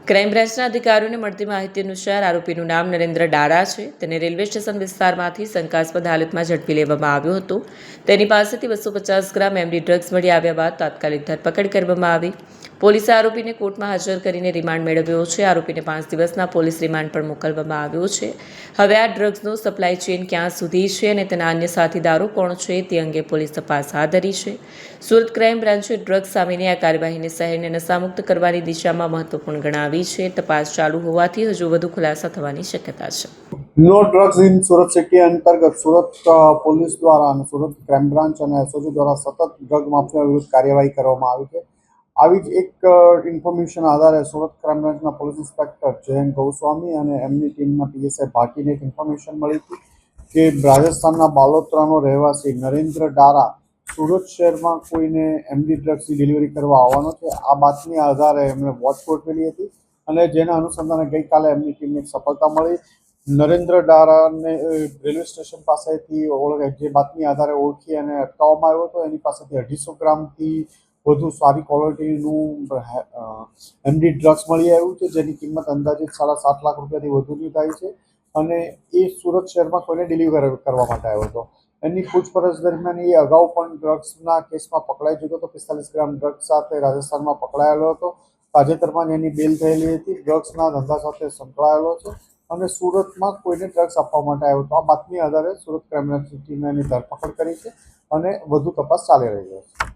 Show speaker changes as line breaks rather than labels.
Crime બ્રાન્ચના અધિકારીઓને મળતી માહિતી અનુસાર આરોપીનું નામ નરેન્દ્ર ડારા છે. તેને રેલવે સ્ટેશન વિસ્તારમાંથી શંકાસ્પદ હાલતમાં ઝડપી લેવામાં આવ્યો હતો. તેની પાસેથી 250 ગ્રામ એમડી ડ્રગ્સ મળી આવ્યા બાદ તાત્કાલિક ધરપકડ કરવામાં આવી. પોલીસે આરોપીને કોર્ટમાં હાજર કરીને રિમાન્ડ મેળવ્યો છે. આરોપીને 5 દિવસના પોલીસ રિમાન્ડ પર મોકલવામાં આવ્યો છે. હવે આ ડ્રગ્સનો સપ્લાય ચેઇન ક્યાં સુધી છે અને તેના અન્ય સાથીદારો કોણ છે તે અંગે પોલીસ તપાસ હાથ ધરી છે. સુરત ક્રાઇમ બ્રાન્ચે ડ્રગ્સ સામેની આ કાર્યવાહીને શહેરને નશામુક્ત કરવાની દિશામાં મહત્વપૂર્ણ ગણાવી છે. તપાસ ચાલુ હોવાથી હજુ વધુ ખુલાસા થવાની શક્યતા છે.
No drugs in Surat city અંતર્ગત સુરત પોલીસ દ્વારા અને સુરત ક્રાઇમ બ્રાન્ચ અને એસઓજી દ્વારા સતત ડ્રગ માફિયા વિરુદ્ધ કાર્યવાહી કરવામાં આવી છે. આવી જ એક ઇન્ફોર્મેશન આધારે સુરત ક્રાઇમ બ્રાન્ચના પોલીસ ઇન્સ્પેક્ટર જયંત ગોસ્વામી અને એમની ટીમના પીએસઆઈ ભાટીને એક ઇન્ફોર્મેશન મળી હતી કે રાજસ્થાનના બાલોતરાનો રહેવાસી નરેન્દ્ર ડારા સુરત શહેરમાં કોઈને એમડી ડ્રગ્સની ડિલિવરી કરવા આવવાનો છે. આ બાતમી આધારે એમણે વોચ ગોઠવેલી હતી અને જેના અનુસંધાને ગઈકાલે એમની ટીમને એક સફળતા મળી. નરેન્દ્ર ડારાને રેલવે સ્ટેશન પાસેથી જે બાતમી આધારે ઓળખી અને અટકાવવામાં આવ્યો હતો. એની પાસેથી 250 ગ્રામથી વધુ સારી ક્વોલિટીનું એમડી ડ્રગ્સ મળી આવ્યું છે, જેની કિંમત અંદાજિત 7.5 લાખ રૂપિયાથી વધુની થાય છે અને એ સુરત શહેરમાં કોઈને ડિલિવર કરવા માટે આવ્યો હતો. એની પૂછપરછ દરમિયાન એ અગાઉ પણ ડ્રગ્સના કેસમાં પકડાઈ ચૂક્યો હતો. 45 ગ્રામ ડ્રગ્સ સાથે રાજસ્થાનમાં પકડાયેલો હતો. તાજેતરમાં જ એની બેલ થયેલી હતી. ડ્રગ્સના ધંધા સાથે સંકળાયેલો છે અને સુરતમાં કોઈને ડ્રગ્સ આપવા માટે આવ્યો હતો. આ બાતમી આધારે સુરત ક્રાઇમ બ્રાન્ચની ટીમે એની ધરપકડ કરી છે અને વધુ તપાસ ચાલી રહી છે.